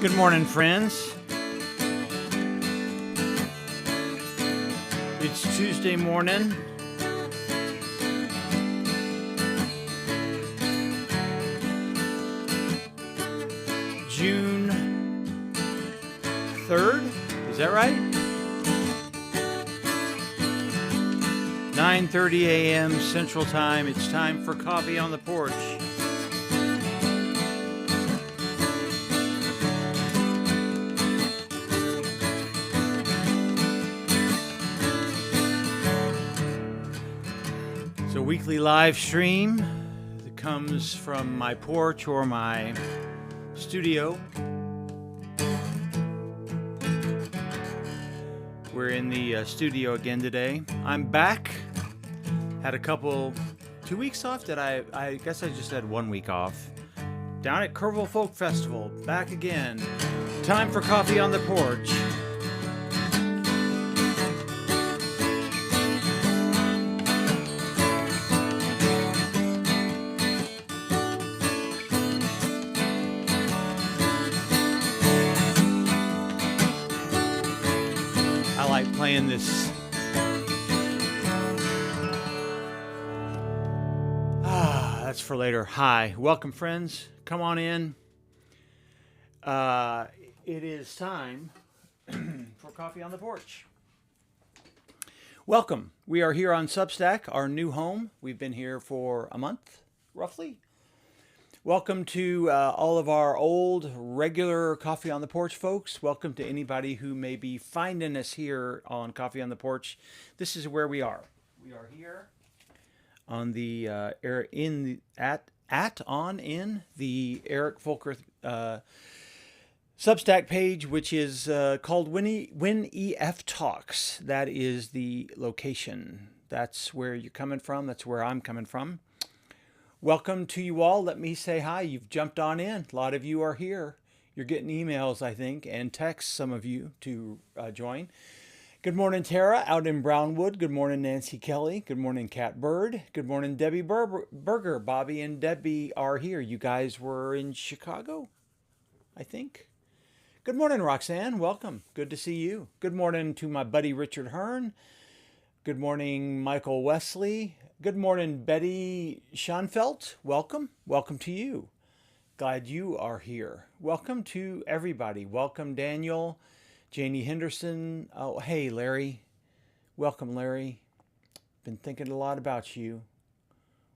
Good morning, friends. It's Tuesday morning. June 3rd, is that right? 9:30 a.m. Central Time. It's time for Coffee on the Porch. It's a weekly live stream that comes from my porch or my studio. We're in the studio again today. I'm back. Had a 2 weeks off. I guess I just had 1 week off. Down at Kerrville Folk Festival. Back again. Time for Coffee on the Porch. I like playing this. That's for later. Hi, welcome friends. Come on in. It is time for Coffee on the Porch. Welcome. We are here on Substack, our new home. We've been here for a month, roughly. Welcome to all of our old, regular Coffee on the Porch folks. Welcome to anybody who may be finding us here on Coffee on the Porch. This is where we are. We are here on the the Eric Volker Substack page, which is called When EF Talks. That is the location. That's where you're coming from. That's where I'm coming from. Welcome to you all. Let me say hi. You've jumped on in. A lot of you are here. You're getting emails, I think, and texts, some of you, to join. Good morning, Tara, out in Brownwood. Good morning, Nancy Kelly. Good morning, Cat Bird. Good morning, Debbie Berger. Bobby and Debbie are here. You guys were in Chicago, I think. Good morning, Roxanne. Welcome. Good to see you. Good morning to my buddy Richard Hearn. Good morning, Michael Wesley. Good morning, Betty Schoenfeld. Welcome. Welcome to you. Glad you are here. Welcome to everybody. Welcome, Daniel, Janie Henderson. Oh, hey, Larry. Welcome, Larry. Been thinking a lot about you.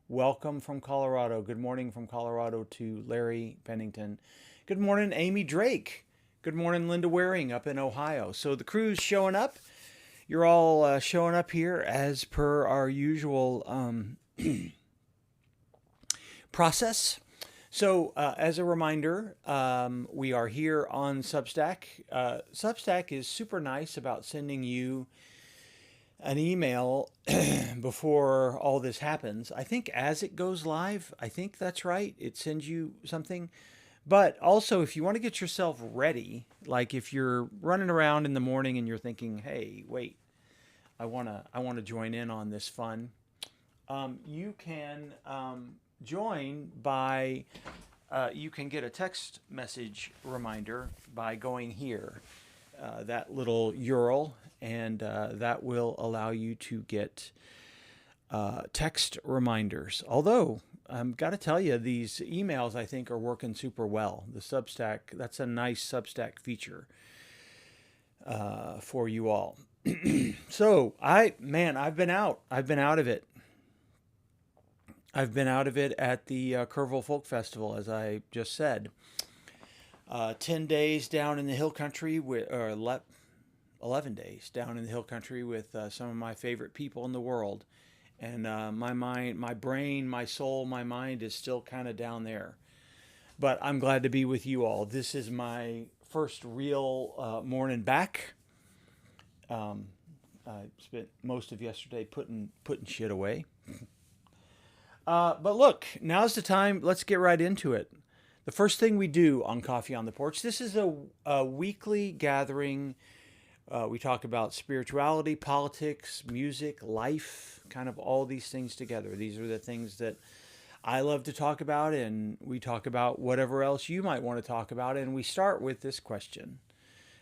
Welcome from Colorado. Good morning from Colorado to Larry Pennington. Good morning, Amy Drake. Good morning, Linda Waring up in Ohio. So the crew's showing up. You're all showing up here as per our usual process. So as a reminder, we are here on Substack. Substack is super nice about sending you an email before all this happens. I think as it goes live, I think that's right. It sends you something. But also, if you want to get yourself ready, like if you're running around in the morning and you're thinking, hey, wait, I wanna join in on this fun, you can join by, you can get a text message reminder by going here, that little URL, and that will allow you to get text reminders. Although, got to tell you, these emails I think are working super well. The Substack, that's a nice Substack feature for you all. So I've been out of it. I've been out of it at the Kerrville Folk Festival, as I just said. 10 days down in the hill country, 11 days down in the hill country with some of my favorite people in the world. And my mind, my brain, my soul, my mind is still kind of down there. But I'm glad to be with you all. This is my first real morning back. I spent most of yesterday putting shit away. But look, now's the time. Let's get right into it. The first thing we do on Coffee on the Porch, this is a weekly gathering. We talk about spirituality, politics, music, life, kind of all these things together. These are the things that I love to talk about, and we talk about whatever else you might want to talk about. And we start with this question: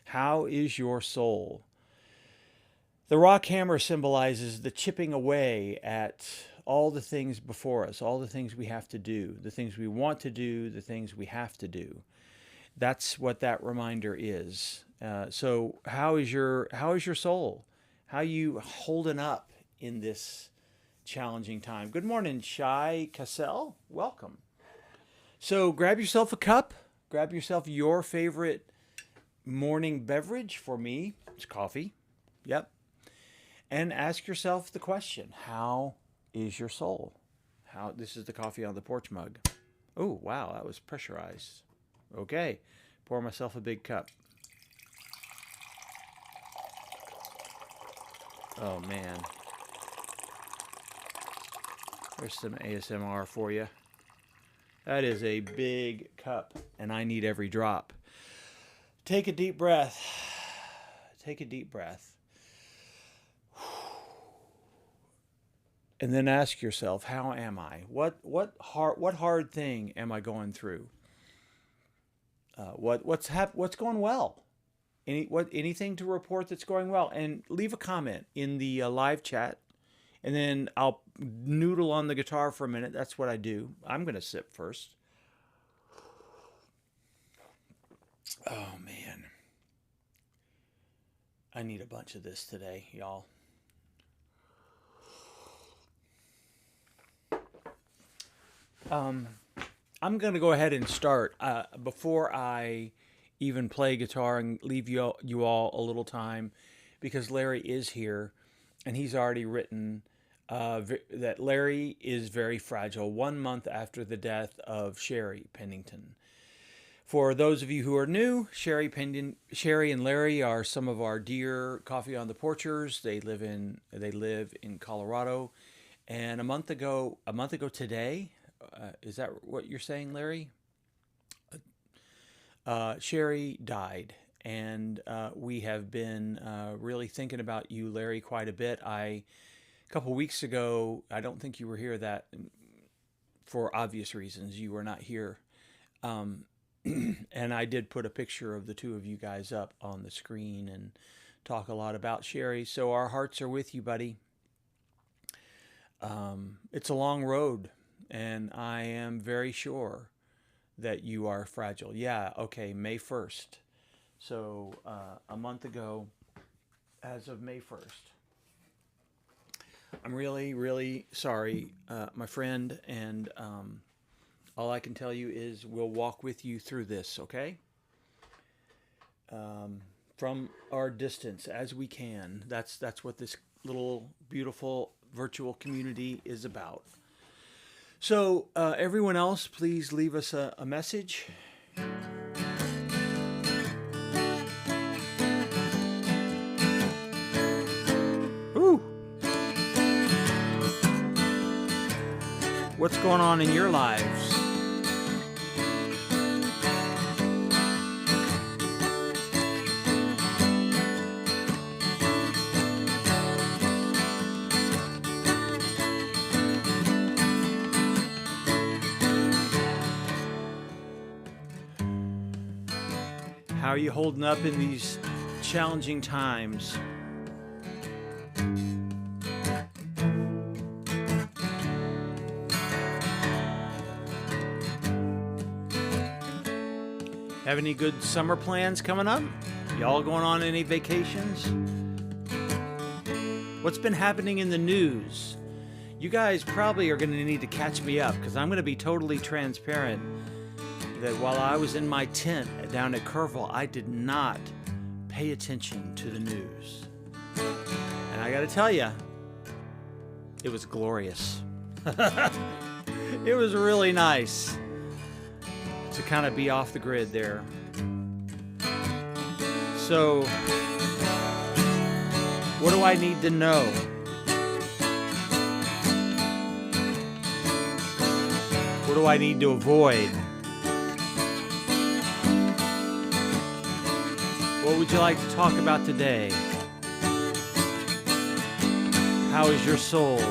how is your soul? The rock hammer symbolizes the chipping away at all the things before us, all the things we have to do, the things we want to do, the things we have to do. That's what that reminder is. So how is your soul? How are you holding up in this challenging time? Good morning, Shai Cassell. Welcome. So grab yourself a cup. Grab yourself your favorite morning beverage. For me, it's coffee. Yep. And ask yourself the question: how is your soul? This is the coffee on the porch mug. Oh, wow, that was pressurized. Okay, pour myself a big cup. Oh man, there's some ASMR for you. That is a big cup, and I need every drop. Take a deep breath. Take a deep breath. And then ask yourself, how am I? What hard thing am I going through? What's going well? Anything to report that's going well? And leave a comment in the live chat, and then I'll noodle on the guitar for a minute. That's what I do. I'm gonna sip first. Oh man, I need a bunch of this today, y'all. I'm going to go ahead and start. Before I even play guitar and leave you all a little time, because Larry is here, and he's already written that Larry is very fragile 1 month after the death of Sherry Pennington. For those of you who are new, Sherry and Larry are some of our dear Coffee on the Porchers. They live in Colorado, and a month ago today. Is that what you're saying, Larry? Sherry died, and we have been really thinking about you, Larry, quite a bit. A couple weeks ago, I don't think you were here, that for obvious reasons, you were not here. And I did put a picture of the two of you guys up on the screen and talk a lot about Sherry. So our hearts are with you, buddy. It's a long road. And I am very sure that you are fragile. Yeah, okay, May 1st. So a month ago, as of May 1st. I'm really, really sorry, my friend. And all I can tell you is we'll walk with you through this, okay? From our distance as we can. That's what this little beautiful virtual community is about. So everyone else, please leave us a message. Ooh. What's going on in your lives? How are you holding up in these challenging times? Have any good summer plans coming up? Y'all going on any vacations? What's been happening in the news? You guys probably are going to need to catch me up, because I'm going to be totally transparent that while I was in my tent down at Kerrville, I did not pay attention to the news. And I got to tell you, it was glorious. It was really nice to kind of be off the grid there. So, what do I need to know? What do I need to avoid? What would you like to talk about today? How is your soul?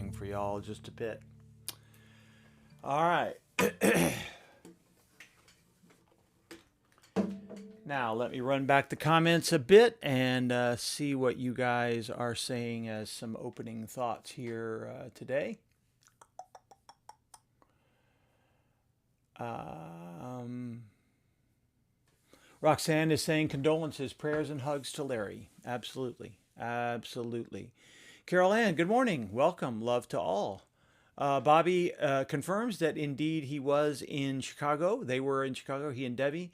song for y'all just a bit. All right. Now, let me run back the comments a bit and see what you guys are saying as some opening thoughts here today. Roxanne is saying condolences, prayers, and hugs to Larry. Absolutely. Absolutely. Carol Ann, good morning. Welcome. Love to all. Bobby confirms that indeed he was in Chicago. They were in Chicago, he and Debbie.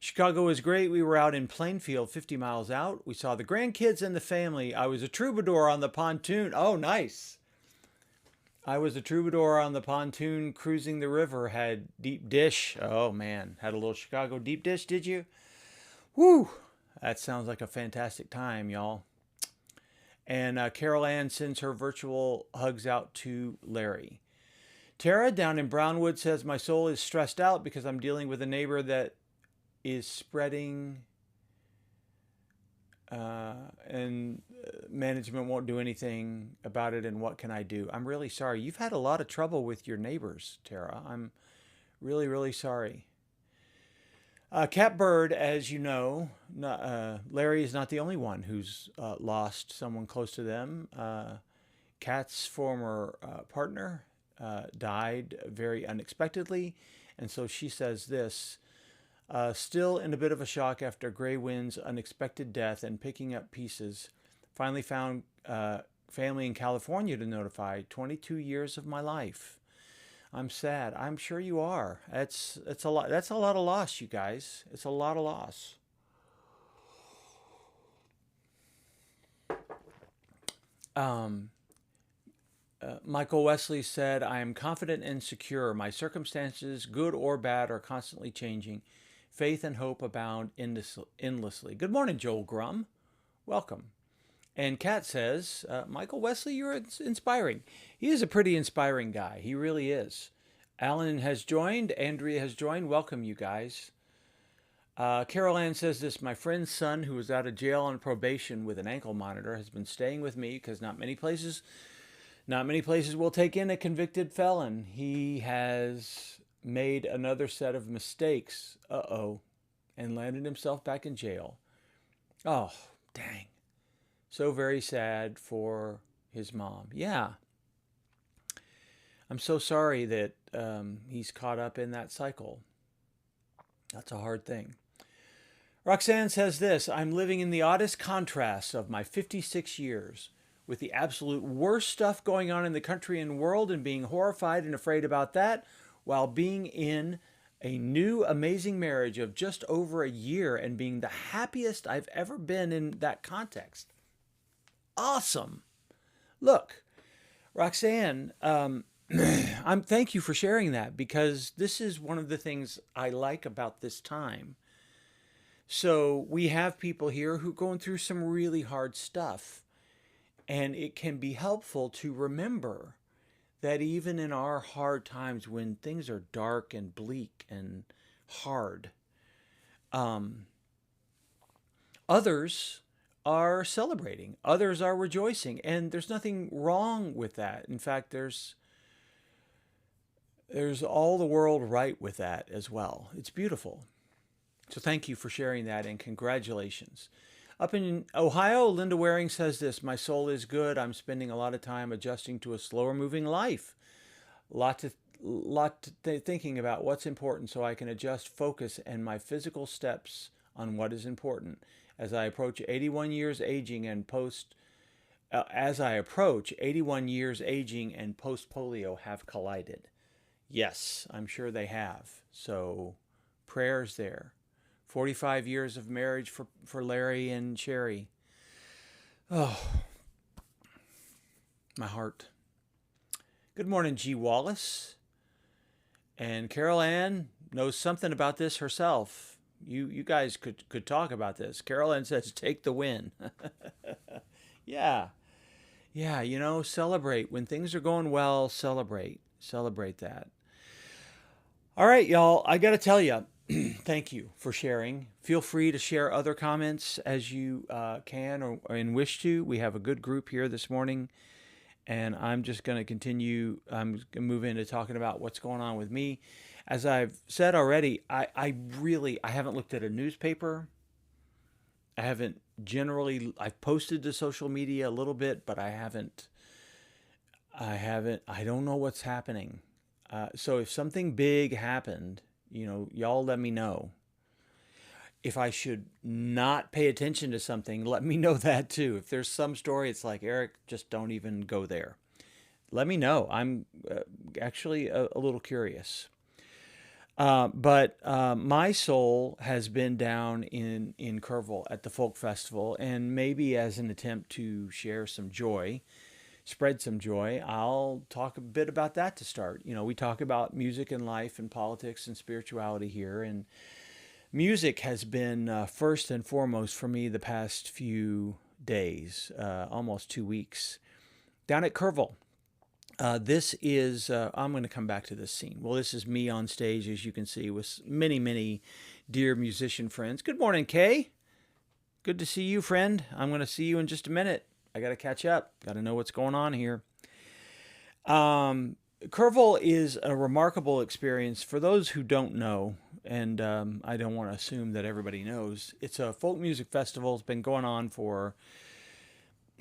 Chicago was great. We were out in Plainfield, 50 miles out. We saw the grandkids and the family. I was a troubadour on the pontoon. Oh, nice. I was a troubadour on the pontoon cruising the river. Had deep dish. Oh, man. Had a little Chicago deep dish, did you? Woo. That sounds like a fantastic time, y'all. And Carol Ann sends her virtual hugs out to Larry. Tara down in Brownwood says, my soul is stressed out because I'm dealing with a neighbor that is spreading and management won't do anything about it, and what can I do? I'm really sorry. You've had a lot of trouble with your neighbors, Tara. I'm really, really sorry. Catbird, as you know, Larry is not the only one who's lost someone close to them. Kat's former partner died very unexpectedly, and so she says this, still in a bit of a shock after Gray Wind's unexpected death and picking up pieces. Finally found family in California to notify. 22 years of my life. I'm sad. I'm sure you are. It's a lot. That's a lot of loss, you guys. It's a lot of loss. Michael Wesley said, I am confident and secure. My circumstances, good or bad, are constantly changing. Faith and hope abound endlessly. Good morning, Joel Grum. Welcome. And Kat says, Michael Wesley, you're inspiring. He is a pretty inspiring guy. He really is. Alan has joined. Andrea has joined. Welcome, you guys. Carol Ann says this, my friend's son, who was out of jail on probation with an ankle monitor, has been staying with me because not many places will take in a convicted felon. He has made another set of mistakes. And landed himself back in jail. Oh, dang. So very sad for his mom. Yeah. I'm so sorry that he's caught up in that cycle. That's a hard thing. Roxanne says this, I'm living in the oddest contrast of my 56 years with the absolute worst stuff going on in the country and world and being horrified and afraid about that while being in a new amazing marriage of just over a year and being the happiest I've ever been in that context. Awesome. Look, Roxanne, thank you for sharing that, because this is one of the things I like about this time. So we have people here who are going through some really hard stuff, and it can be helpful to remember that even in our hard times when things are dark and bleak and hard, others are celebrating, others are rejoicing, and there's nothing wrong with that. In fact, there's all the world right with that as well. It's beautiful. So thank you for sharing that, and congratulations. Up in Ohio, Linda Waring says this, my soul is good. I'm spending a lot of time adjusting to a slower moving life. Thinking about what's important so I can adjust focus and my physical steps on what is important. As I approach 81 years aging and post polio have collided. Yes, I'm sure they have. So prayers there. 45 years of marriage for Larry and Sherry. Oh, my heart. Good morning, G. Wallace. And Carol Ann knows something about this herself. You guys could talk about this. Carol Ann says, take the win. Yeah. Yeah, celebrate. When things are going well, celebrate. Celebrate that. All right, y'all, I got to tell you, thank you for sharing. Feel free to share other comments as you can or wish to. We have a good group here this morning. and I'm just going to continue. I'm going to move into talking about what's going on with me. As I've said already, I haven't looked at a newspaper. I haven't generally, I've posted to social media a little bit, but I don't know what's happening. So if something big happened, y'all let me know. If I should not pay attention to something, let me know that too. If there's some story, it's like, Eric, just don't even go there. Let me know. I'm actually a little curious. But my soul has been down in Kerrville at the Folk Festival, and maybe as an attempt to share some joy, spread some joy, I'll talk a bit about that to start. We talk about music and life and politics and spirituality here, and music has been first and foremost for me the past few days, almost 2 weeks, down at Kerrville. This is, I'm going to come back to this scene. Well, this is me on stage, as you can see, with many, many dear musician friends. Good morning, Kay. Good to see you, friend. I'm going to see you in just a minute. I got to catch up. Got to know what's going on here. Kerrville is a remarkable experience. For those who don't know, and I don't want to assume that everybody knows, it's a folk music festival. It's been going on for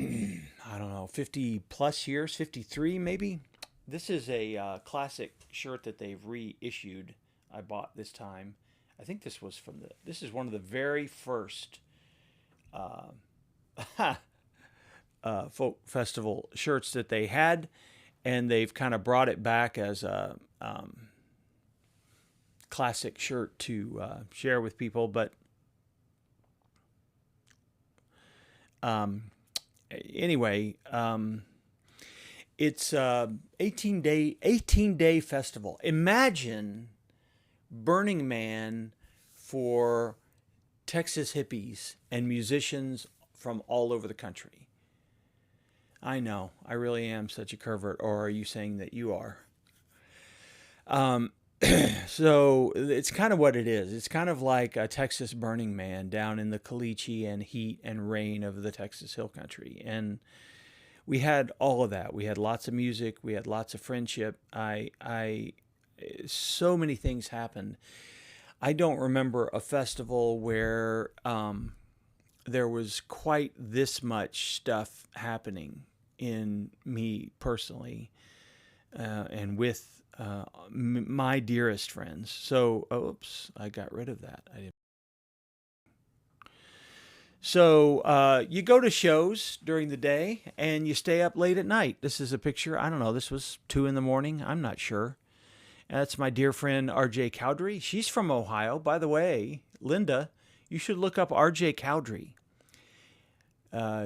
I don't know, 50 plus years, 53 maybe. This is a classic shirt that they've reissued. I bought this time. I think this is one of the very first folk festival shirts that they had, and they've kind of brought it back as a classic shirt to share with people. But anyway, it's 18-day festival. Imagine Burning Man for Texas hippies and musicians from all over the country. I know, I really am such a pervert, or are you saying that you are? So it's kind of what it is. It's kind of like a Texas Burning Man down in the caliche and heat and rain of the Texas Hill Country. And we had all of that. We had lots of music. We had lots of friendship. So many things happened. I don't remember a festival where there was quite this much stuff happening in me personally, and with my dearest friends. So, oops, I got rid of that. So you go to shows during the day and you stay up late at night. This is a picture. I don't know. This was 2 a.m. I'm not sure. That's my dear friend RJ Cowdery. She's from Ohio, by the way. Linda, you should look up RJ Cowdery.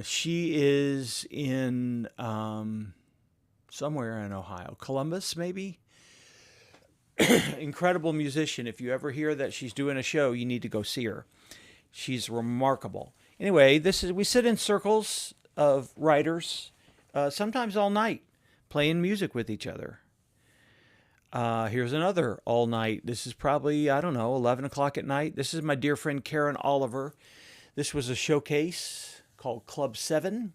She is in somewhere in Ohio, Columbus, maybe. Incredible musician. If you ever hear that she's doing a show, you need to go see her. She's remarkable. Anyway, we sit in circles of writers, sometimes all night, playing music with each other. Here's another all night. This is probably, I don't know, 11 o'clock at night. This is my dear friend Karen Oliver. This was a showcase called Club 7.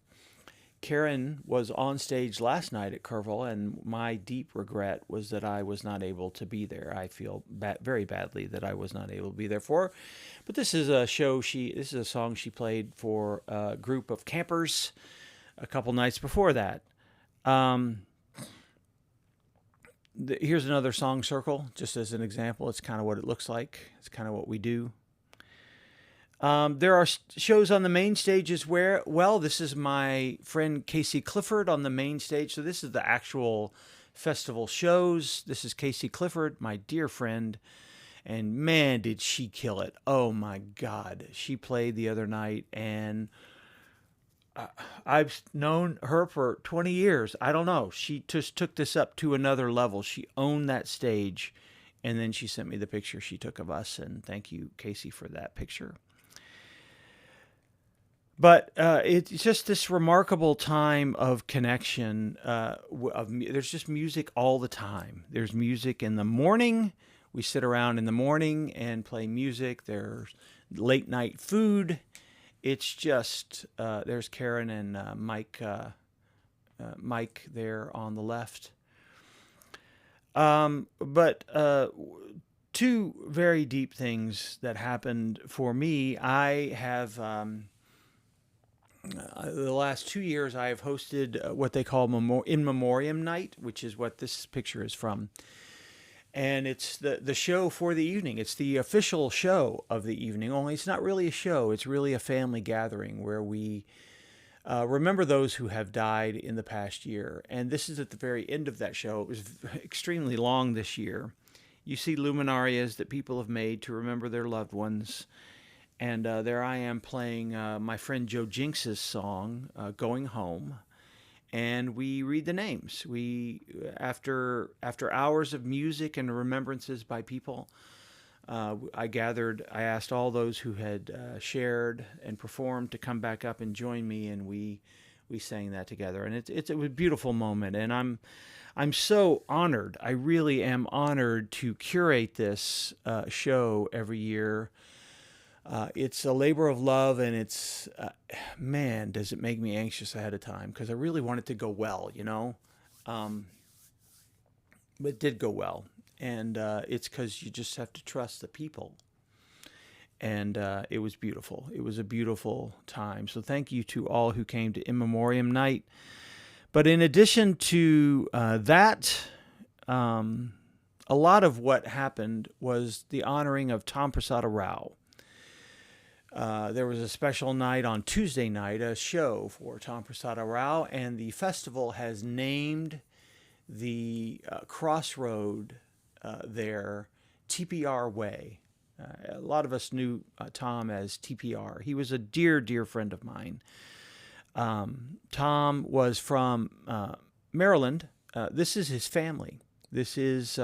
Karen was on stage last night at Kerrville, and my deep regret was that I was not able to be there. I feel very badly that I was not able to be there for her. But this is a song she played for a group of campers a couple nights before that. Here's another song circle, just as an example. It's kind of what it looks like. It's kind of what we do. There are shows on the main stages where, well, this is my friend Casey Clifford on the main stage. So this is the actual festival shows. This is Casey Clifford, my dear friend. And man, did she kill it. Oh my God. She played the other night, and I've known her for 20 years. I don't know. She just took this up to another level. She owned that stage. And then she sent me the picture she took of us. And thank you, Casey, for that picture. But it's just this remarkable time of connection. There's just music all the time. There's music in the morning. We sit around in the morning and play music. There's late night food. It's just, there's Karen and Mike Mike there on the left. But two very deep things that happened for me. I have the last 2 years I have hosted what they call in memoriam night, which is what this picture is from. And it's the show for the evening. It's the official show of the evening, only it's not really a show. It's really a family gathering where we remember those who have died in the past year. And this is at the very end of that show. It was extremely long this year. You see luminarias that people have made to remember their loved ones. And there I am playing my friend Joe Jinx's song, Going Home. And we read the names. After hours of music and remembrances by people, I asked all those who had shared and performed to come back up and join me, and we sang that together. And it was a beautiful moment, and I'm so honored. I really am honored to curate this show every year. It's a labor of love, and it's, man, does it make me anxious ahead of time, because I really want it to go well, but it did go well, and it's because you just have to trust the people, and it was beautiful. It was a beautiful time, so thank you to all who came to In Memoriam Night. But in addition to that, a lot of what happened was the honoring of Tom Prasada Rao. There was a special night on Tuesday night, a show for Tom Prasada Rao, and the festival has named the crossroad there TPR Way. A lot of us knew Tom as TPR. He was a dear, dear friend of mine. Tom was from Maryland. This is his family. This is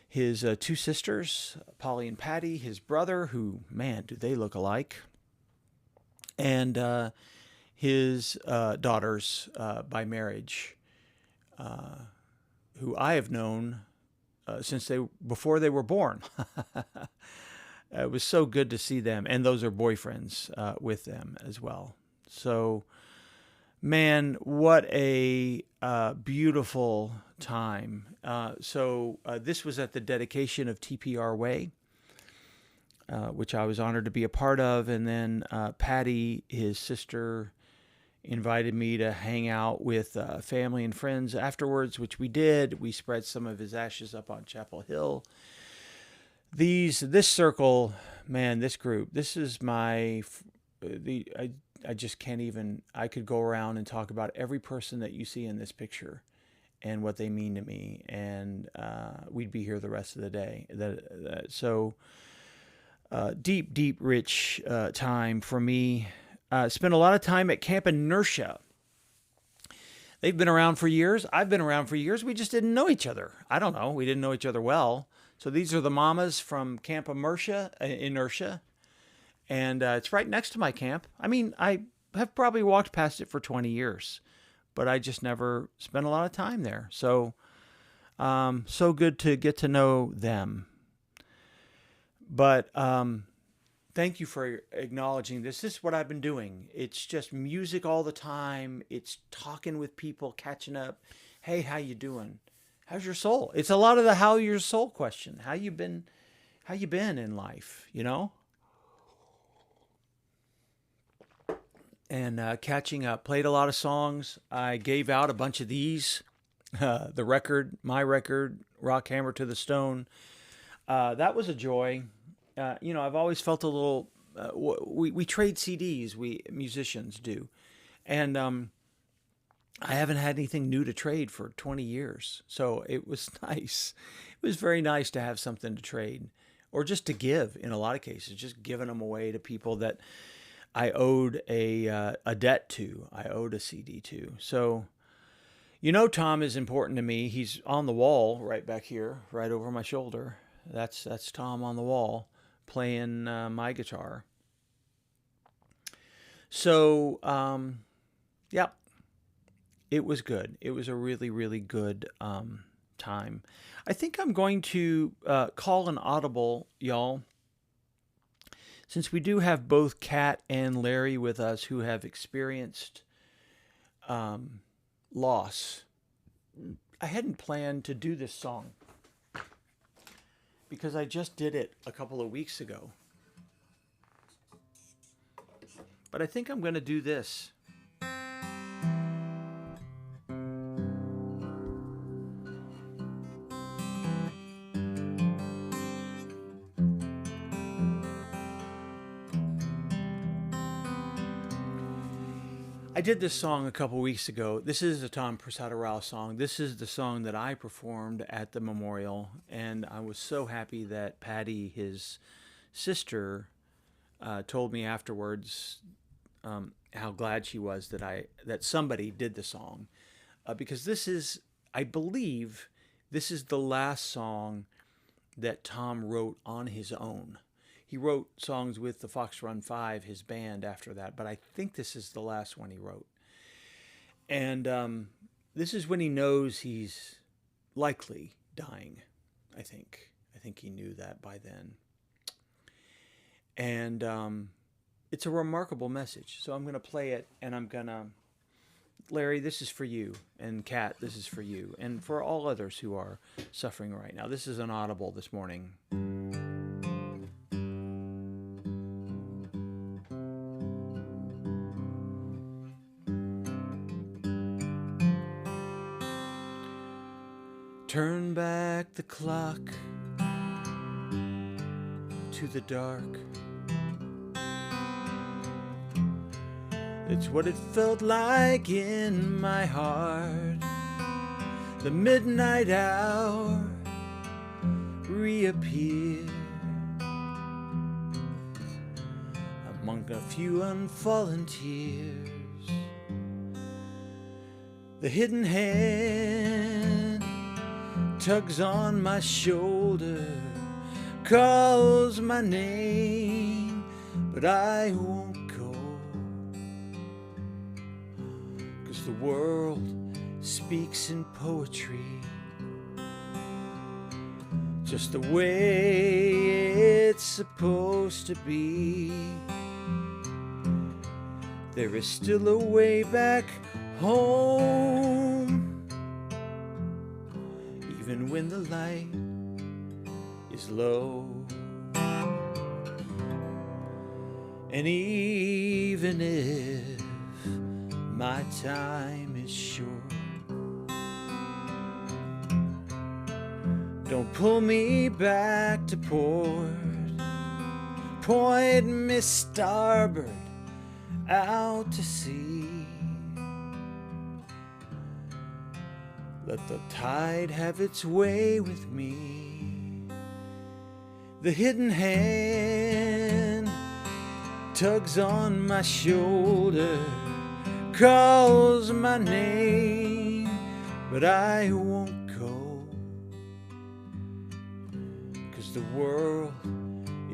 his two sisters, Polly and Patty, his brother, who, man, do they look alike, and his daughters by marriage, who I have known since before they were born. It was so good to see them, and those are boyfriends with them as well. So, man, what a beautiful time. So this was at the dedication of TPR Way, which I was honored to be a part of. And then Patty, his sister, invited me to hang out with family and friends afterwards, which we did. We spread some of his ashes up on Chapel Hill. This circle, man, this group, this is I just can't even, I could go around and talk about every person that you see in this picture and what they mean to me, and we'd be here the rest of the day. So deep, rich time for me. Spent a lot of time at Camp Inertia. They've been around for years. I've been around for years. We just didn't know each other. I don't know. We didn't know each other well. So these are the mamas from Camp Inertia. And it's right next to my camp. I mean, I have probably walked past it for 20 years, but I just never spent a lot of time there. So, so good to get to know them. But thank you for acknowledging this. This is what I've been doing. It's just music all the time. It's talking with people, catching up. Hey, how you doing? How's your soul? It's a lot of the how your soul question. How you been in life, And catching up. Played a lot of songs. I gave out a bunch of these. The record, my record, Rock Hammer to the Stone. That was a joy. I've always felt a little. We trade CDs. We musicians do, and I haven't had anything new to trade for 20 years. So it was nice. It was very nice to have something to trade, or just to give. In a lot of cases, just giving them away to people that I owed a debt to. I owed a CD to. So, Tom is important to me. He's on the wall right back here, right over my shoulder. That's Tom on the wall playing my guitar. So, yeah, it was good. It was a really, really good time. I think I'm going to call an audible, y'all. Since we do have both Kat and Larry with us who have experienced loss. I hadn't planned to do this song because I just did it a couple of weeks ago. But I think I'm going to do this. I did this song a couple weeks ago. This is a Tom Prasada Rao song. This is the song that I performed at the memorial, and I was so happy that Patty, his sister, told me afterwards how glad she was that somebody did the song, because this is, I believe, this is the last song that Tom wrote on his own. He wrote songs with the Fox Run 5, his band, after that, but I think this is the last one he wrote. And this is when he knows he's likely dying, I think. I think he knew that by then. And it's a remarkable message. So I'm going to play it, and I'm going to... Larry, this is for you, and Kat, this is for you, and for all others who are suffering right now. This is an audible this morning. Turn back the clock to the dark. It's what it felt like in my heart. The midnight hour reappeared among a few unfallen tears. The hidden hand tugs on my shoulder, calls my name, but I won't go, 'cause the world speaks in poetry, just the way it's supposed to be. There is still a way back home, even when the light is low, and even if my time is short, don't pull me back to port, point me starboard out to sea. Let the tide have its way with me. The hidden hand tugs on my shoulder, calls my name, but I won't go, 'cause the world,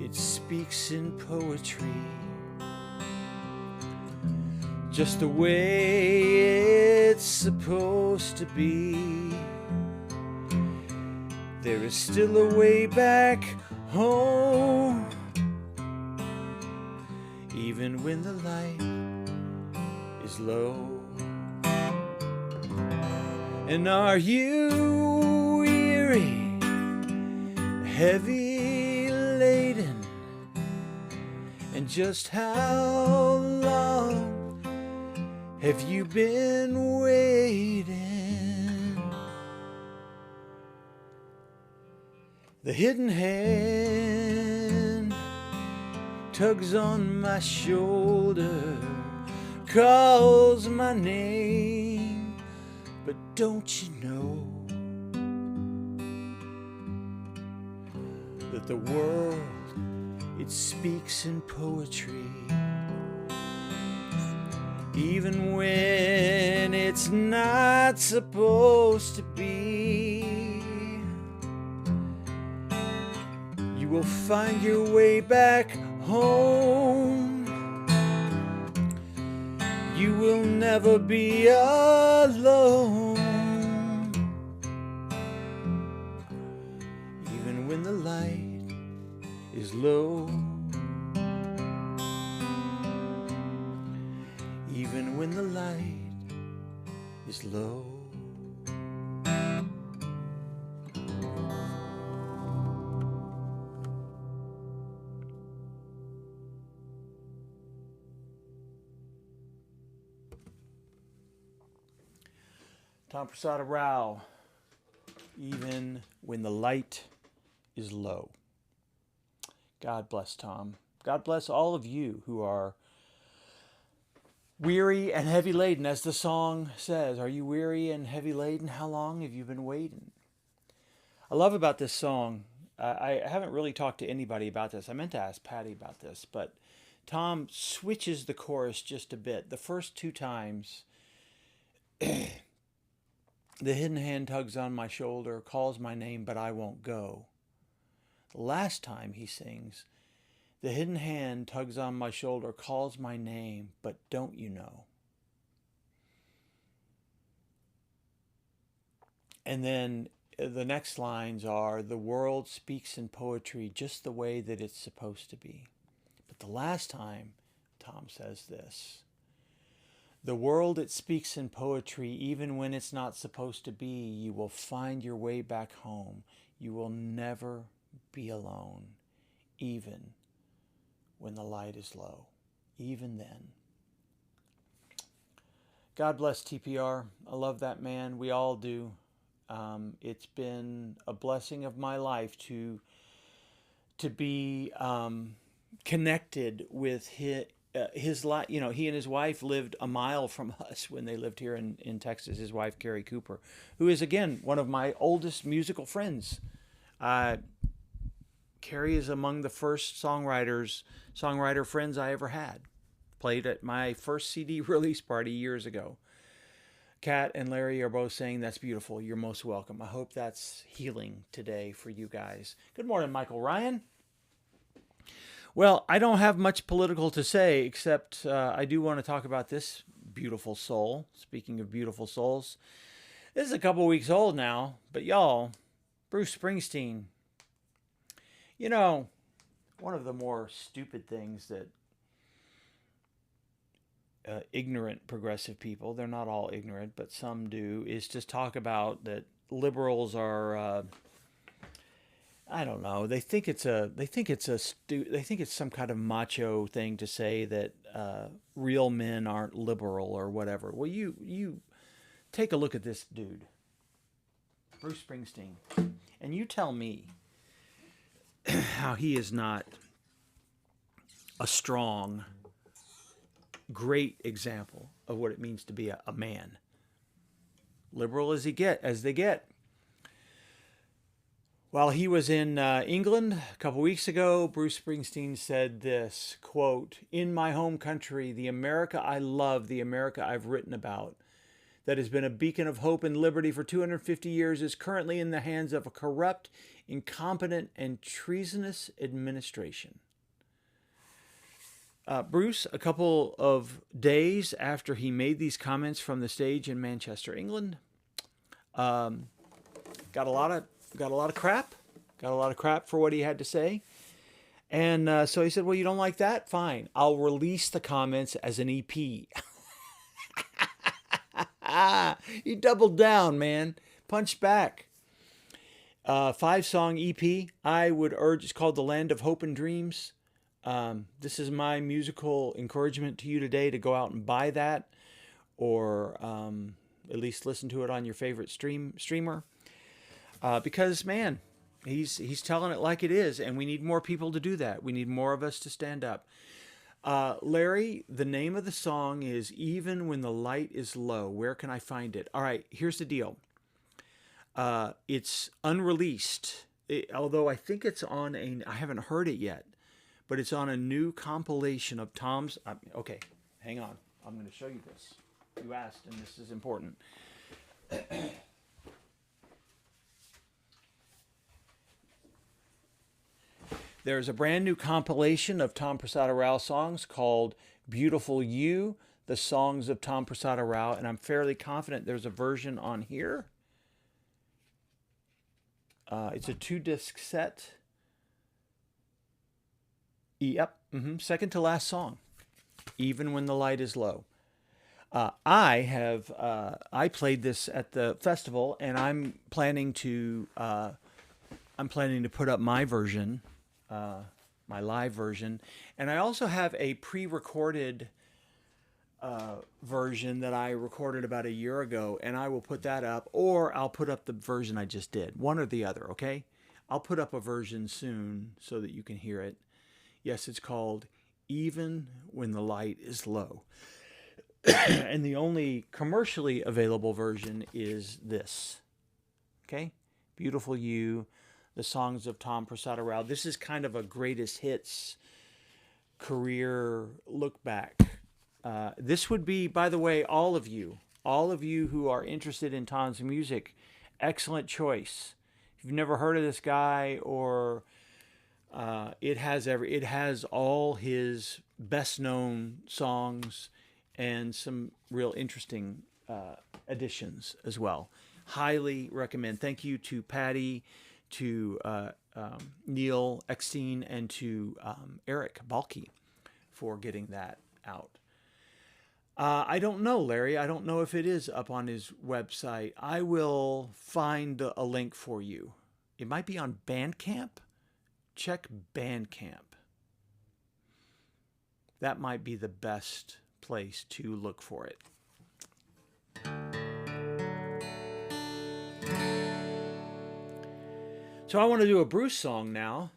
it speaks in poetry, just the way it's supposed to be. There is still a way back home, even when the light is low. And are you weary, heavy laden, and just how long have you been waiting? The hidden hand tugs on my shoulder, calls my name, but don't you know that the world, it speaks in poetry, even when it's not supposed to be. You will find your way back home. You will never be alone, even when the light is low. Even when the light is low. Tom Prasada Rao, even when the light is low. God bless Tom. God bless all of you who are weary and heavy laden, as the song says. Are you weary and heavy laden? How long have you been waiting? I love about this song. I haven't really talked to anybody about this. I meant to ask Patty about this, but Tom switches the chorus just a bit. The first two times, the hidden hand tugs on my shoulder, calls my name, but I won't go. The last time he sings, the hidden hand tugs on my shoulder, calls my name, but don't you know? And then the next lines are, the world speaks in poetry just the way that it's supposed to be. But the last time, Tom says this, the world, it speaks in poetry even when it's not supposed to be. You will find your way back home. You will never be alone, even when the light is low. Even then. God bless TPR. I love that man. We all do. It's been a blessing of my life to be connected with his life. You know, he and his wife lived a mile from us when they lived here in Texas. His wife, Carrie Cooper, who is, again, one of my oldest musical friends. Carrie is among the first songwriter friends I ever had. Played at my first CD release party years ago. Kat and Larry are both saying that's beautiful. You're most welcome. I hope that's healing today for you guys. Good morning, Michael Ryan. Well, I don't have much political to say, except I do want to talk about this beautiful soul. Speaking of beautiful souls, this is a couple weeks old now, but y'all, Bruce Springsteen. You know, one of the more stupid things that ignorant progressive people, they're not all ignorant, but some do, is just talk about that liberals are I don't know, they think it's some kind of macho thing to say that real men aren't liberal or whatever. Well, you take a look at this dude, Bruce Springsteen, and you tell me how he is not a strong, great example of what it means to be a man. Liberal as they get. While he was in England a couple weeks ago, Bruce Springsteen said this, quote, "In my home country, the America I love, the America I've written about, that has been a beacon of hope and liberty for 250 years, is currently in the hands of a corrupt, incompetent, and treasonous administration." Bruce, a couple of days after he made these comments from the stage in Manchester, England, got a lot of crap for what he had to say. And so he said, well, you don't like that? Fine. I'll release the comments as an EP. He doubled down, man. Punched back. 5-song EP. I would urge, it's called The Land of Hope and Dreams. This is my musical encouragement to you today to go out and buy that, or at least listen to it on your favorite streamer. Because, man, he's telling it like it is, and we need more people to do that. We need more of us to stand up. Larry, the name of the song is Even When the Light is Low. Where can I find it? All right, here's the deal. It's unreleased, although I think it's on I haven't heard it yet, but it's on a new compilation of Tom's. Okay, hang on. I'm going to show you this. You asked, and this is important. There's a brand new compilation of Tom Prasada Rao songs called Beautiful You, the songs of Tom Prasada Rao, and I'm fairly confident there's a version on here. It's a 2-disc set. Yep, second to last song, Even When the Light is Low. I played this at the festival, and I'm planning to put up my version, my live version, and I also have a pre-recorded version that I recorded about a year ago, and I will put that up, or I'll put up the version I just did, one or the other. Okay, I'll put up a version soon so that you can hear it. Yes, it's called "Even When the Light Is Low." And the only commercially available version is this. Okay? Beautiful You, the songs of Tom Prasada Rao. This is kind of a greatest hits career look back. This would be, by the way, all of you who are interested in Tom's music, excellent choice. If you've never heard of this guy, or it has all his best known songs and some real interesting additions as well. Highly recommend. Thank you to Patty, to Neil Eckstein, and to Eric Balke for getting that out. I don't know, Larry. I don't know if it is up on his website. I will find a link for you. It might be on Bandcamp. Check Bandcamp. That might be the best place to look for it. So I want to do a Bruce song now.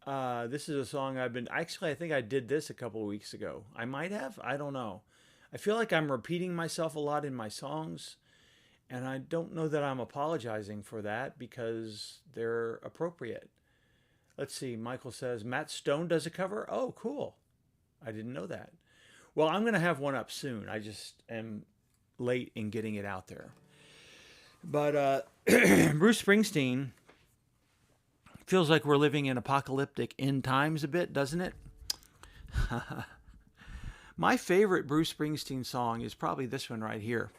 This is a song I think I did this a couple of weeks ago. I might have. I don't know. I feel like I'm repeating myself a lot in my songs, and I don't know that I'm apologizing for that because they're appropriate. Let's see. Michael says, Matt Stone does a cover? Oh, cool. I didn't know that. Well, I'm going to have one up soon. I just am late in getting it out there. But Bruce Springsteen feels like we're living in apocalyptic end times a bit, doesn't it? My favorite Bruce Springsteen song is probably this one right here.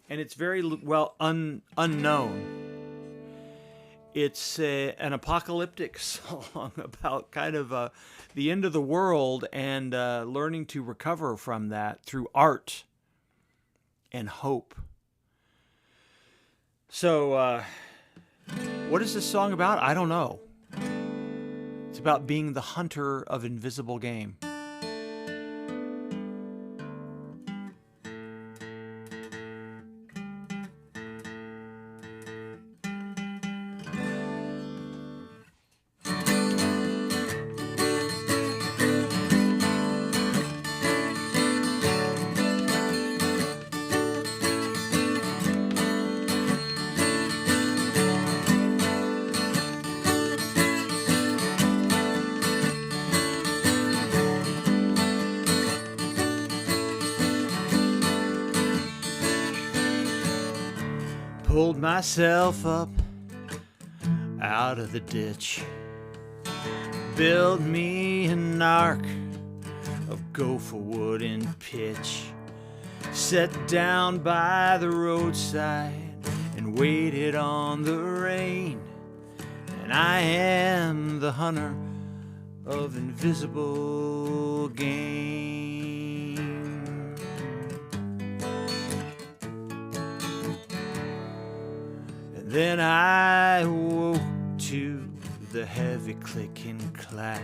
And it's very well unknown. It's an apocalyptic song about kind of the end of the world and learning to recover from that through art and hope. So, what is this song about? I don't know. It's about being the hunter of invisible game. Pulled myself up out of the ditch, build me an ark of gopher wood and pitch, sat down by the roadside and waited on the rain, and I am the hunter of invisible game. Then I woke to the heavy click and clack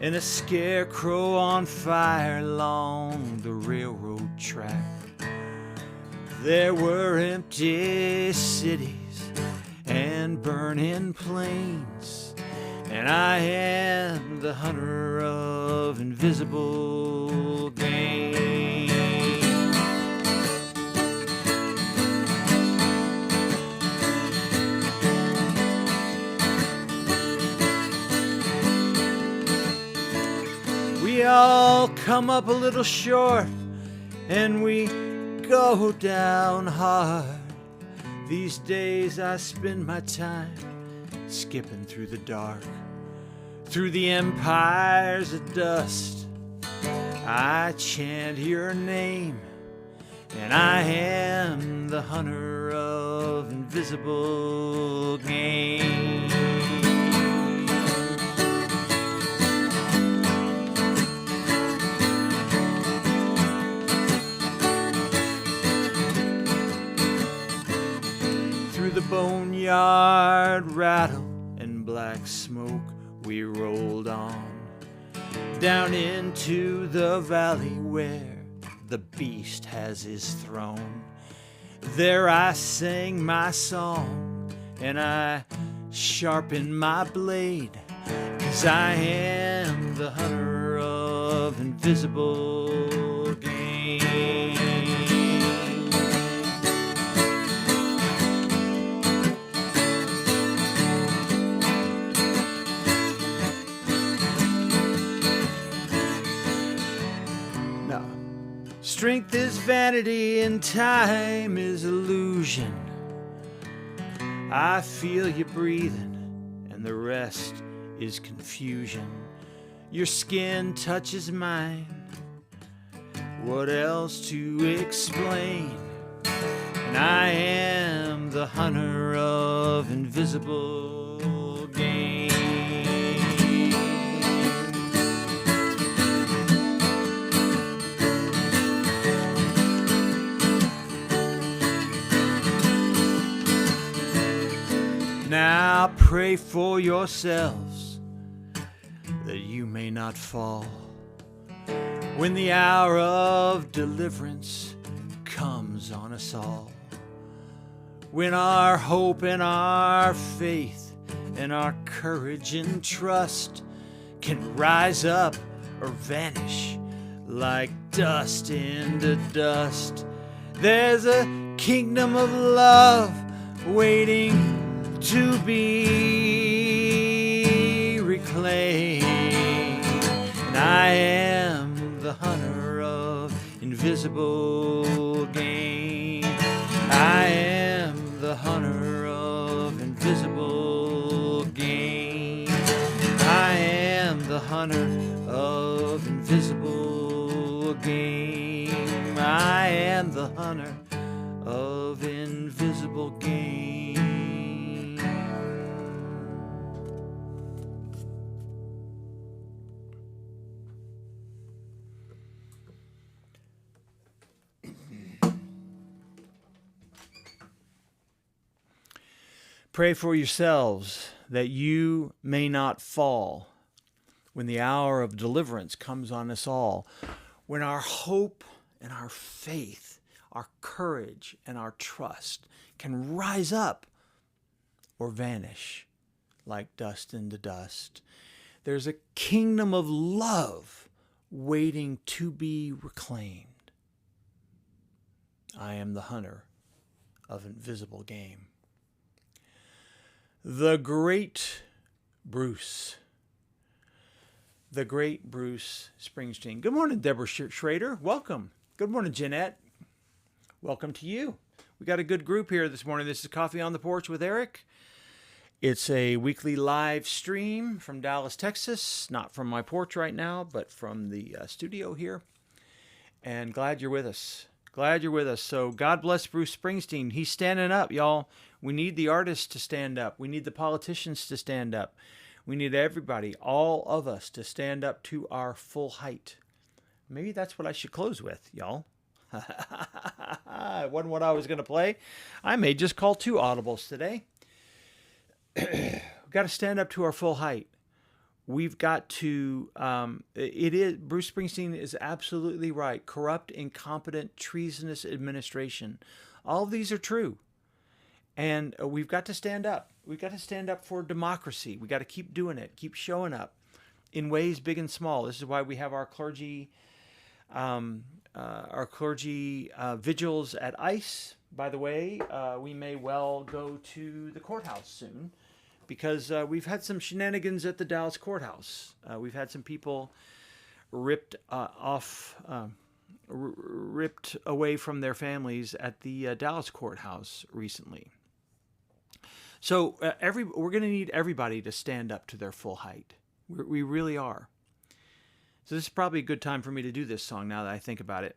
and a scarecrow on fire along the railroad track. There were empty cities and burning plains, and I am the hunter of invisible game. We all come up a little short and we go down hard. These days I spend my time skipping through the dark, through the empires of dust. I chant your name, and I am the hunter of invisible game. yard rattle and black smoke, we rolled on down into the valley where the beast has his throne. There I sang my song and I sharpened my blade, 'cause I am the hunter of invisible game. Now, strength is vanity and time is illusion. I feel you breathing and the rest is confusion. Your skin touches mine. What else to explain? And I am the hunter of invisible game. Now pray for yourselves that you may not fall when the hour of deliverance comes on us all. When our hope and our faith and our courage and trust can rise up or vanish like dust into dust. There's a kingdom of love waiting to be reclaimed. And I am the hunter of invisible game. I am the hunter of invisible game. I am the hunter of invisible game. I am the hunter of invisible game. Pray for yourselves that you may not fall when the hour of deliverance comes on us all. When our hope and our faith, our courage and our trust can rise up or vanish like dust into dust. There's a kingdom of love waiting to be reclaimed. I am the hunter of invisible game. The great Bruce Springsteen. Good morning, Deborah Schrader. Welcome. Good morning, Jeanette. Welcome to you. We got a good group here this morning. This is Coffee on the Porch with Eric. It's a weekly live stream from Dallas, Texas. Not from my porch right now, but from the studio here. And glad you're with us. Glad you're with us. So God bless Bruce Springsteen. He's standing up, y'all. We need the artists to stand up. We need the politicians to stand up. We need everybody, all of us, to stand up to our full height. Maybe that's what I should close with, y'all. It wasn't what I was going to play. I may just call 2 audibles today. We've got to stand up to our full height. We've got to, Bruce Springsteen is absolutely right. Corrupt, incompetent, treasonous administration. All of these are true. And we've got to stand up. We've got to stand up for democracy. We've got to keep doing it, keep showing up in ways big and small. This is why we have our clergy vigils at ICE. By the way, we may well go to the courthouse soon because we've had some shenanigans at the Dallas courthouse. We've had some people ripped away from their families at the Dallas courthouse recently. So we're going to need everybody to stand up to their full height. We really are. So this is probably a good time for me to do this song now that I think about it.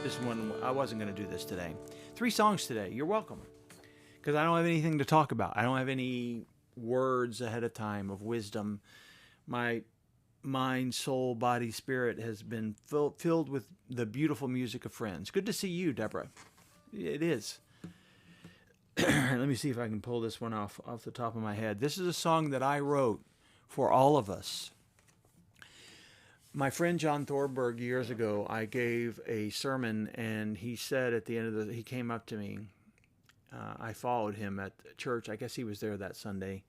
This one, I wasn't going to do this today. 3 songs today. You're welcome. Because I don't have anything to talk about. I don't have any words ahead of time of wisdom. My mind, soul, body, spirit has been filled with the beautiful music of friends. Good to see you, Deborah. It is. Let me see if I can pull this one off the top of my head. This is a song that I wrote for all of us. My friend John Thorberg, years ago, I gave a sermon, and he said at the end of he came up to me. I followed him at church. I guess he was there that Sunday.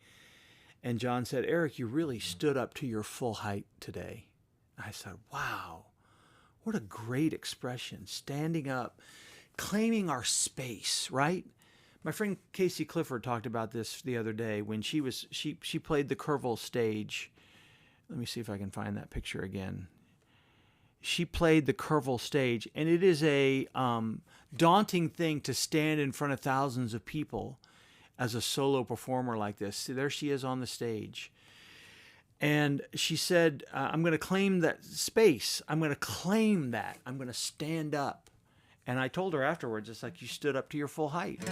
And John said, "Eric, you really stood up to your full height today." I said, "Wow, what a great expression. Standing up, claiming our space," right? My friend Casey Clifford talked about this the other day when she played the Kerrville stage. Let me see if I can find that picture again. She played the Kerrville stage, and it is a daunting thing to stand in front of thousands of people as a solo performer like this. See, there she is on the stage. And she said, "I'm going to claim that space. I'm going to claim that. I'm going to stand up." And I told her afterwards, it's like you stood up to your full height.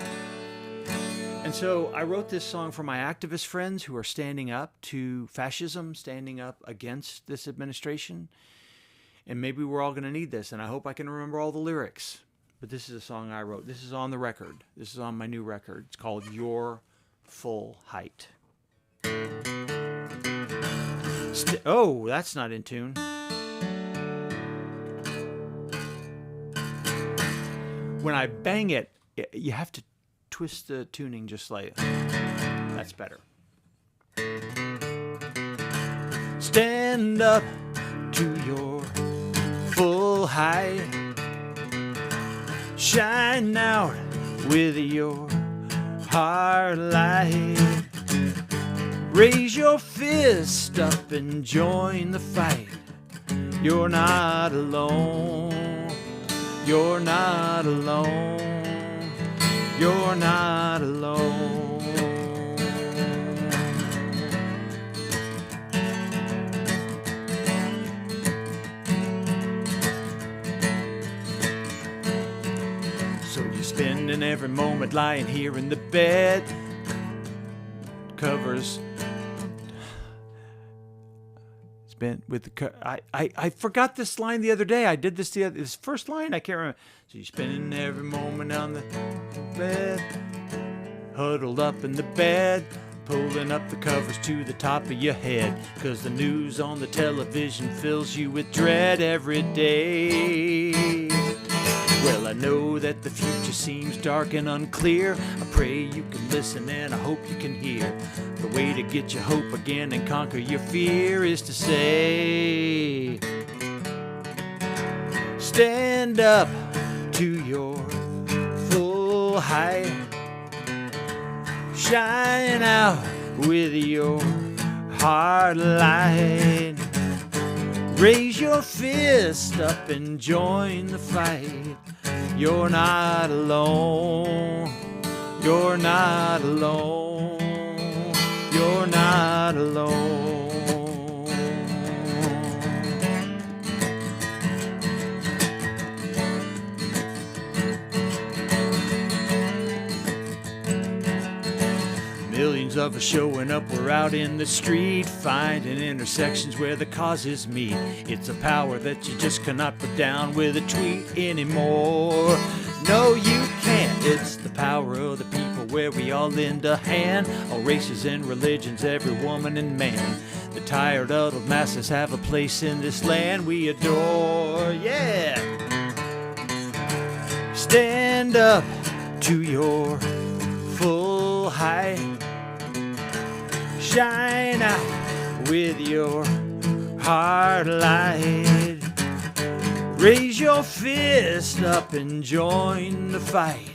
And so I wrote this song for my activist friends who are standing up to fascism, standing up against this administration. And maybe we're all going to need this, and I hope I can remember all the lyrics. But this is a song I wrote. This is on the record. This is on my new record. It's called Your Full Height. Oh, that's not in tune. When I bang it, you have to twist the tuning just slightly. That's better. Stand up to your full height. Shine out with your heart light. Raise your fist up and join the fight. You're not alone. You're not alone. You're not alone. So you're spending every moment lying here in the bed. Covers spent with the I forgot this line the other day. I did this first line. I can't remember. So you're spending every moment on the bed, huddled up in the bed, pulling up the covers to the top of your head, 'cause the news on the television fills you with dread every day. Well, I know that the future seems dark and unclear. I pray you can listen and I hope you can hear. The way to get your hope again and conquer your fear is to say, stand up to your full height. Shine out with your heart light. Raise your fist up and join the fight. You're not alone. You're not alone. You're not alone. Millions of us showing up, we're out in the street, finding intersections where the causes meet. It's a power that you just cannot put down with a tweet anymore. No, you can't. It's the power of the people where we all lend a hand. All races and religions, every woman and man. The tired, huddled masses have a place in this land we adore. Yeah! Stand up to your full height. Shine out with your heart light. Raise your fist up and join the fight.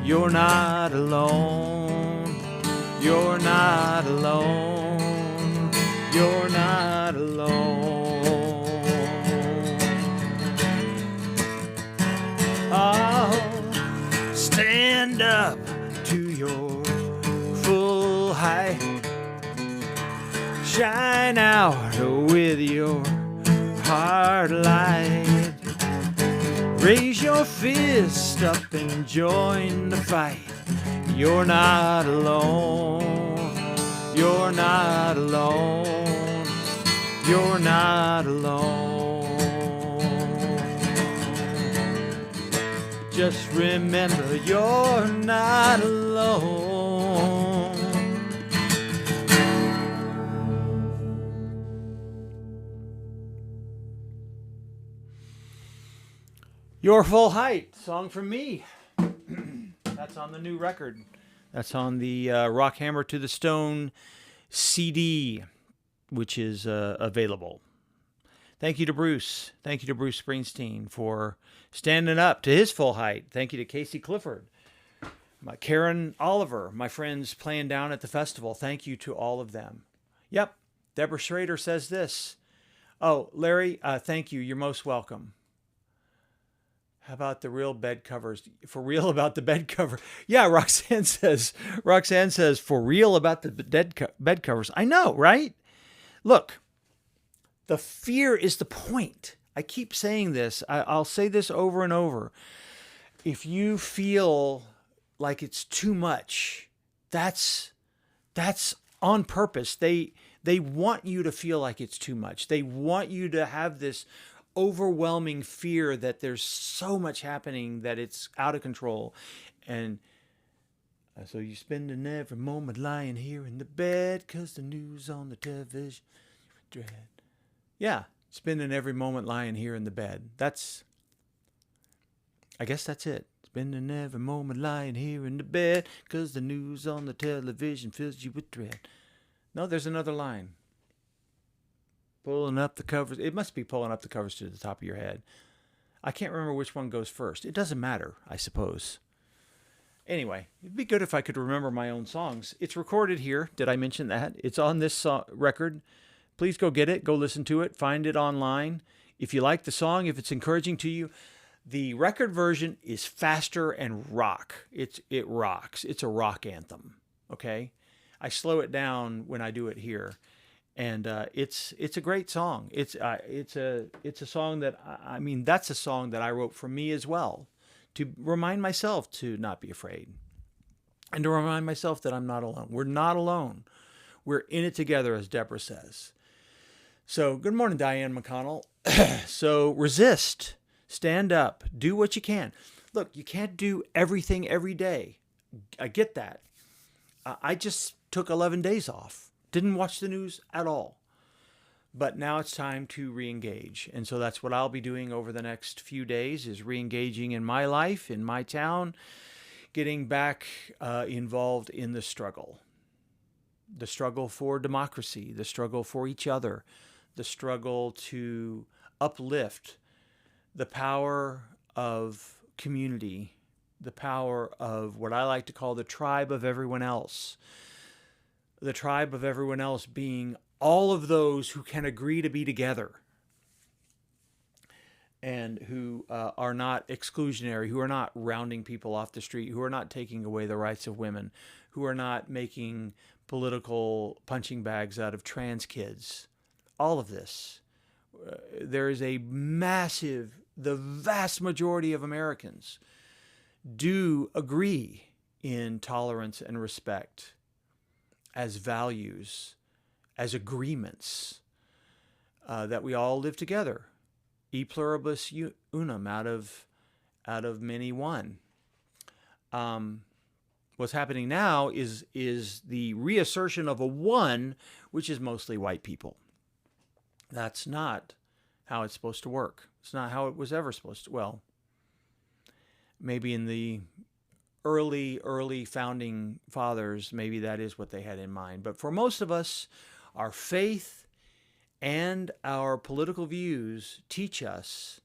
You're not alone. You're not alone. You're not alone. Oh, stand up to your full height. Shine out with your heart light. Raise your fist up and join the fight. You're not alone. You're not alone. You're not alone. Just remember you're not alone. Your Full Height, song from me. That's on the new record. That's on the Rock Hammer to the Stone CD, which is available. Thank you to Bruce. Thank you to Bruce Springsteen for standing up to his full height. Thank you to Casey Clifford, Karen Oliver, my friends playing down at the festival. Thank you to all of them. Yep, Deborah Schrader says this. Oh, Larry, thank you. You're most welcome. How about the real bed covers? For real about the bed cover? Yeah, Roxanne says, for real about the bed covers. I know, right? Look, the fear is the point. I keep saying this. I'll say this over and over. If you feel like it's too much, that's on purpose. They want you to feel like it's too much. They want you to have this overwhelming fear that there's so much happening that it's out of control. And so you spending every moment lying here in the bed because the news on the television dread. Yeah, spending every moment lying here in the bed. I guess that's it. Spending every moment lying here in the bed because the news on the television fills you with dread. No, there's another line. Pulling up the covers. It must be pulling up the covers to the top of your head. I can't remember which one goes first. It doesn't matter, I suppose. Anyway, it'd be good if I could remember my own songs. It's recorded here. Did I mention that? It's on this record. Please go get it. Go listen to it. Find it online. If you like the song, if it's encouraging to you, the record version is faster and rock. It rocks. It's a rock anthem. Okay? I slow it down when I do it here. And it's a great song. It's a song that that's a song that I wrote for me as well, to remind myself to not be afraid, and to remind myself that I'm not alone. We're not alone. We're in it together, as Deborah says. So good morning, Diane McConnell. So resist, stand up, do what you can. Look, you can't do everything every day. I get that. I just took 11 days off. Didn't watch the news at all. But now it's time to re-engage. And so that's what I'll be doing over the next few days, is re-engaging in my life, in my town, getting back involved in the struggle. The struggle for democracy, the struggle for each other, the struggle to uplift the power of community, the power of what I like to call the tribe of everyone else. The tribe of everyone else being all of those who can agree to be together and who are not exclusionary, who are not rounding people off the street, who are not taking away the rights of women, who are not making political punching bags out of trans kids. All of this. There is the vast majority of Americans do agree in tolerance and respect as values, as agreements, that we all live together. E pluribus unum, out of many one. What's happening now is the reassertion of a one, which is mostly white people. That's not how it's supposed to work. It's not how it was ever supposed to. Well, maybe in the early founding fathers, maybe that is what they had in mind. But for most of us, our faith and our political views teach us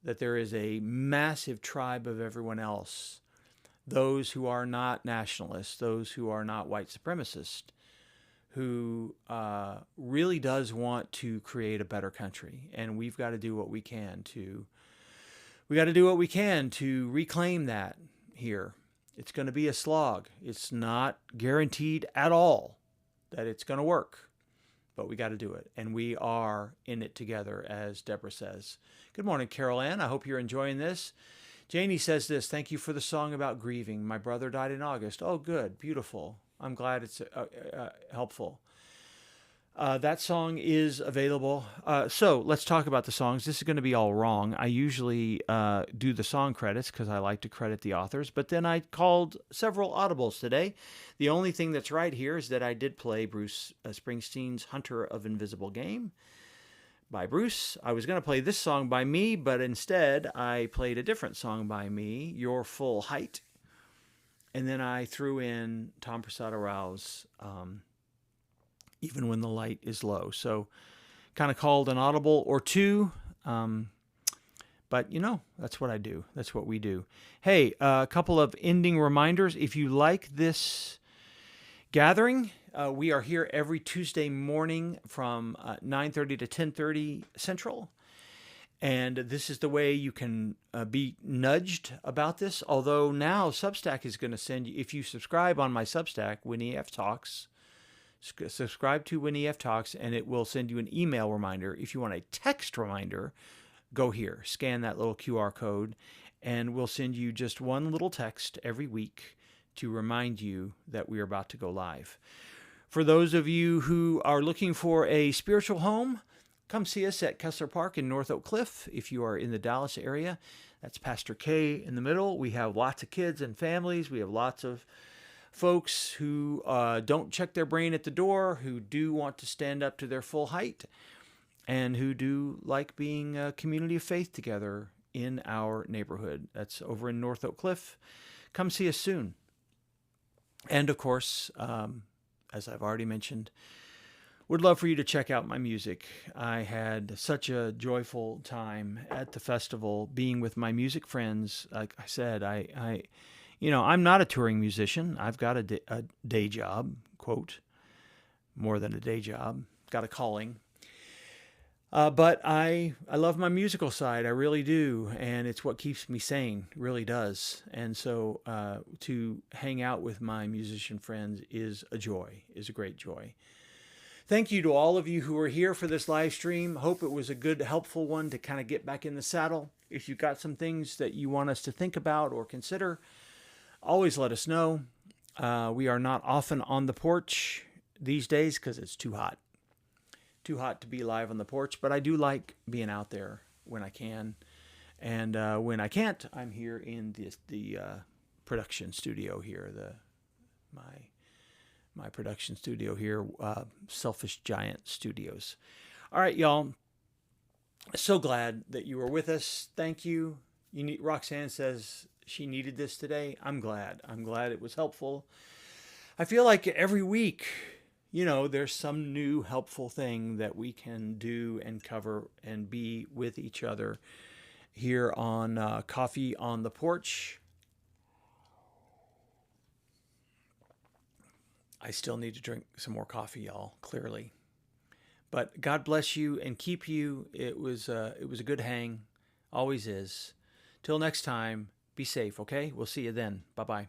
that there is a massive tribe of everyone else, those who are not nationalists, those who are not white supremacists, who really does want to create a better country. And we've got to do what we can to reclaim that here. It's going to be a slog. It's not guaranteed at all that it's going to work, but we got to do it. And we are in it together, as Deborah says. Good morning, Carol Ann. I hope you're enjoying this. Janie says this: thank you for the song about grieving. My brother died in August. Oh, good. Beautiful. I'm glad it's helpful. That song is available. So let's talk about the songs. This is going to be all wrong. I usually do the song credits because I like to credit the authors, but then I called several audibles today. The only thing that's right here is that I did play Bruce Springsteen's Hunter of Invisible Game by Bruce. I was going to play this song by me, but instead I played a different song by me, Your Full Height. And then I threw in Tom Prasad Rao's Even When the Light is Low. So kind of called an audible or two. But, that's what I do. That's what we do. Hey, a couple of ending reminders. If you like this gathering, we are here every Tuesday morning from 9:30 to 10:30 Central. And this is the way you can be nudged about this. Although now Substack is going to send you, if you subscribe on my Substack, Winnie F Talks, subscribe to Winnie F Talks, and it will send you an email reminder. If you want a text reminder, go here, scan that little QR code, and we'll send you just one little text every week to remind you that we are about to go live. For those of you who are looking for a spiritual home, come see us at Kessler Park in North Oak Cliff. If you are in the Dallas area, that's Pastor K in the middle. We have lots of kids and families. We have lots of folks who don't check their brain at the door, who do want to stand up to their full height, and who do like being a community of faith together in our neighborhood. That's over in North Oak Cliff. Come see us soon. And of course, as I've already mentioned, would love for you to check out my music. I had such a joyful time at the festival being with my music friends. Like I said, I'm not a touring musician. I've got a day job, quote, more than a day job, got a calling. But I love my musical side. I really do. And it's what keeps me sane, really does. And so to hang out with my musician friends is a joy, is a great joy. Thank you to all of you who are here for this live stream. Hope it was a good, helpful one to kind of get back in the saddle. If you've got some things that you want us to think about or consider, always let us know. We are not often on the porch these days because it's too hot. Too hot to be live on the porch, but I do like being out there when I can. And when I can't, I'm here in the production studio here, my production studio here, Selfish Giant Studios. All right, y'all. So glad that you were with us. Thank you. Roxanne says she needed this today. I'm glad. I'm glad it was helpful. I feel like every week, there's some new helpful thing that we can do and cover and be with each other here on Coffee on the Porch. I still need to drink some more coffee, y'all, clearly. But God bless you and keep you. It was a good hang. Always is. Till next time, be safe, okay? We'll see you then. Bye-bye.